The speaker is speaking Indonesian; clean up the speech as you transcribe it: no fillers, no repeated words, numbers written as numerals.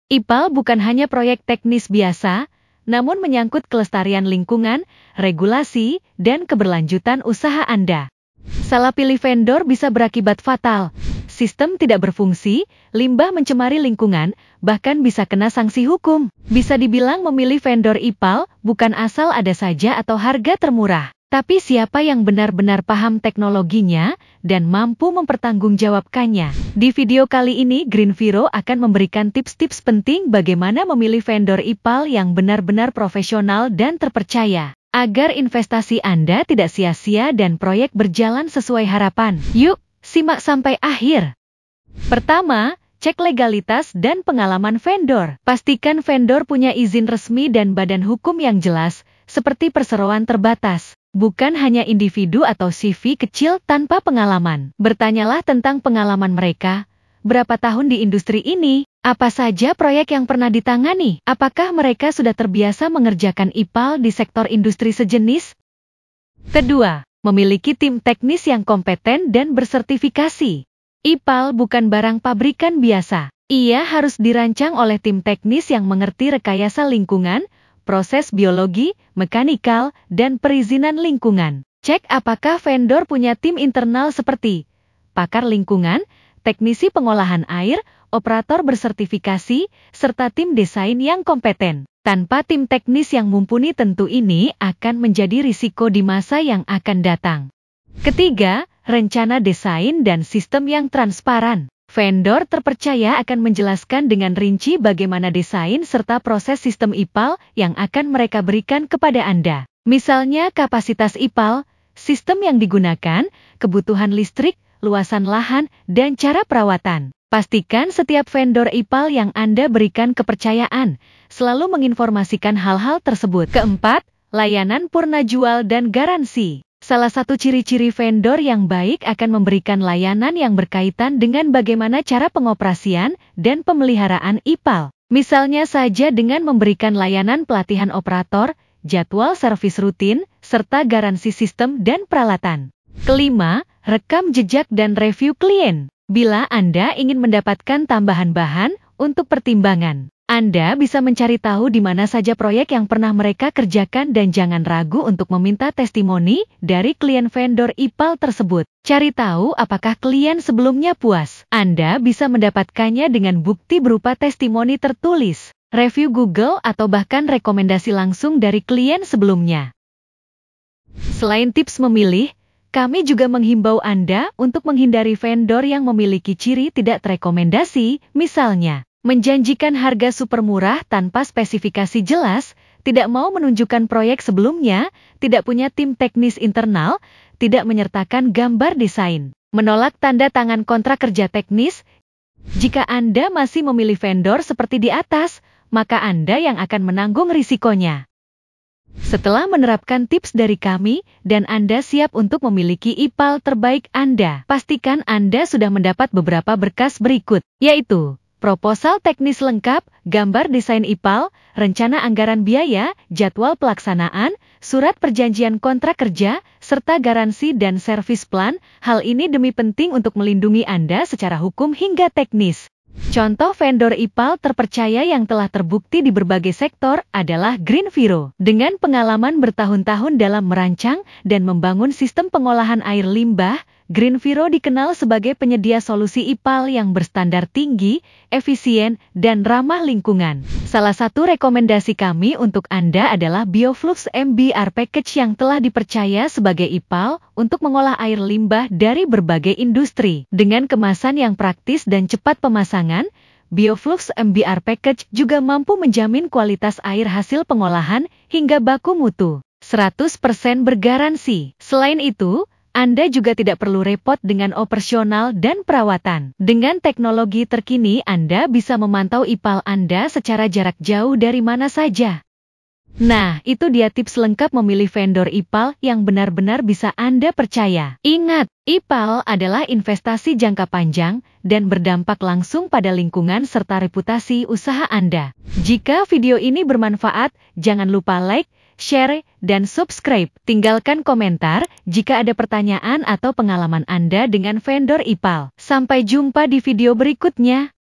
IPAL bukan hanya proyek teknis biasa, namun menyangkut kelestarian lingkungan, regulasi, dan keberlanjutan usaha Anda. Salah pilih vendor bisa berakibat fatal. Sistem tidak berfungsi, limbah mencemari lingkungan, bahkan bisa kena sanksi hukum. Bisa dibilang memilih vendor IPAL bukan asal ada saja atau harga termurah, tapi siapa yang benar-benar paham teknologinya dan mampu mempertanggungjawabkannya. Di video kali ini, GreenViro akan memberikan tips-tips penting bagaimana memilih vendor IPAL yang benar-benar profesional dan terpercaya, agar investasi Anda tidak sia-sia dan proyek berjalan sesuai harapan. Yuk, simak sampai akhir. Pertama, cek legalitas dan pengalaman vendor. Pastikan vendor punya izin resmi dan badan hukum yang jelas, seperti perseroan terbatas. Bukan hanya individu atau CV kecil tanpa pengalaman. Bertanyalah tentang pengalaman mereka. Berapa tahun di industri ini? Apa saja proyek yang pernah ditangani? Apakah mereka sudah terbiasa mengerjakan IPAL di sektor industri sejenis? Kedua, memiliki tim teknis yang kompeten dan bersertifikasi. IPAL bukan barang pabrikan biasa. Ia harus dirancang oleh tim teknis yang mengerti rekayasa lingkungan, proses biologi, mekanikal, dan perizinan lingkungan. Cek apakah vendor punya tim internal seperti pakar lingkungan, teknisi pengolahan air, operator bersertifikasi, serta tim desain yang kompeten. Tanpa tim teknis yang mumpuni tentu ini akan menjadi risiko di masa yang akan datang. Ketiga, rencana desain dan sistem yang transparan. Vendor terpercaya akan menjelaskan dengan rinci bagaimana desain serta proses sistem IPAL yang akan mereka berikan kepada Anda. Misalnya kapasitas IPAL, sistem yang digunakan, kebutuhan listrik, luasan lahan, dan cara perawatan. Pastikan setiap vendor IPAL yang Anda berikan kepercayaan, selalu menginformasikan hal-hal tersebut. Keempat, layanan purna jual dan garansi. Salah satu ciri-ciri vendor yang baik akan memberikan layanan yang berkaitan dengan bagaimana cara pengoperasian dan pemeliharaan IPAL. Misalnya saja dengan memberikan layanan pelatihan operator, jadwal servis rutin, serta garansi sistem dan peralatan. Kelima, rekam jejak dan review klien. Bila Anda ingin mendapatkan tambahan bahan untuk pertimbangan, Anda bisa mencari tahu di mana saja proyek yang pernah mereka kerjakan dan jangan ragu untuk meminta testimoni dari klien vendor IPAL tersebut. Cari tahu apakah klien sebelumnya puas. Anda bisa mendapatkannya dengan bukti berupa testimoni tertulis, review Google, atau bahkan rekomendasi langsung dari klien sebelumnya. Selain tips memilih, kami juga menghimbau Anda untuk menghindari vendor yang memiliki ciri tidak terekomendasi, misalnya menjanjikan harga super murah tanpa spesifikasi jelas, tidak mau menunjukkan proyek sebelumnya, tidak punya tim teknis internal, tidak menyertakan gambar desain, menolak tanda tangan kontrak kerja teknis. Jika Anda masih memilih vendor seperti di atas, maka Anda yang akan menanggung risikonya. Setelah menerapkan tips dari kami dan Anda siap untuk memiliki IPAL terbaik Anda, pastikan Anda sudah mendapat beberapa berkas berikut, yaitu proposal teknis lengkap, gambar desain IPAL, rencana anggaran biaya, jadwal pelaksanaan, surat perjanjian kontrak kerja, serta garansi dan servis plan. Hal ini demi penting untuk melindungi Anda secara hukum hingga teknis. Contoh vendor IPAL terpercaya yang telah terbukti di berbagai sektor adalah GreenViro. Dengan pengalaman bertahun-tahun dalam merancang dan membangun sistem pengolahan air limbah, GreenViro dikenal sebagai penyedia solusi IPAL yang berstandar tinggi, efisien, dan ramah lingkungan. Salah satu rekomendasi kami untuk Anda adalah Bioflux MBR Package yang telah dipercaya sebagai IPAL untuk mengolah air limbah dari berbagai industri. Dengan kemasan yang praktis dan cepat pemasangan, Bioflux MBR Package juga mampu menjamin kualitas air hasil pengolahan hingga baku mutu. 100% bergaransi. Selain itu, Anda juga tidak perlu repot dengan operasional dan perawatan. Dengan teknologi terkini, Anda bisa memantau IPAL Anda secara jarak jauh dari mana saja. Nah, itu dia tips lengkap memilih vendor IPAL yang benar-benar bisa Anda percaya. Ingat, IPAL adalah investasi jangka panjang dan berdampak langsung pada lingkungan serta reputasi usaha Anda. Jika video ini bermanfaat, jangan lupa like, share, dan subscribe. Tinggalkan komentar jika ada pertanyaan atau pengalaman Anda dengan vendor IPAL. Sampai jumpa di video berikutnya.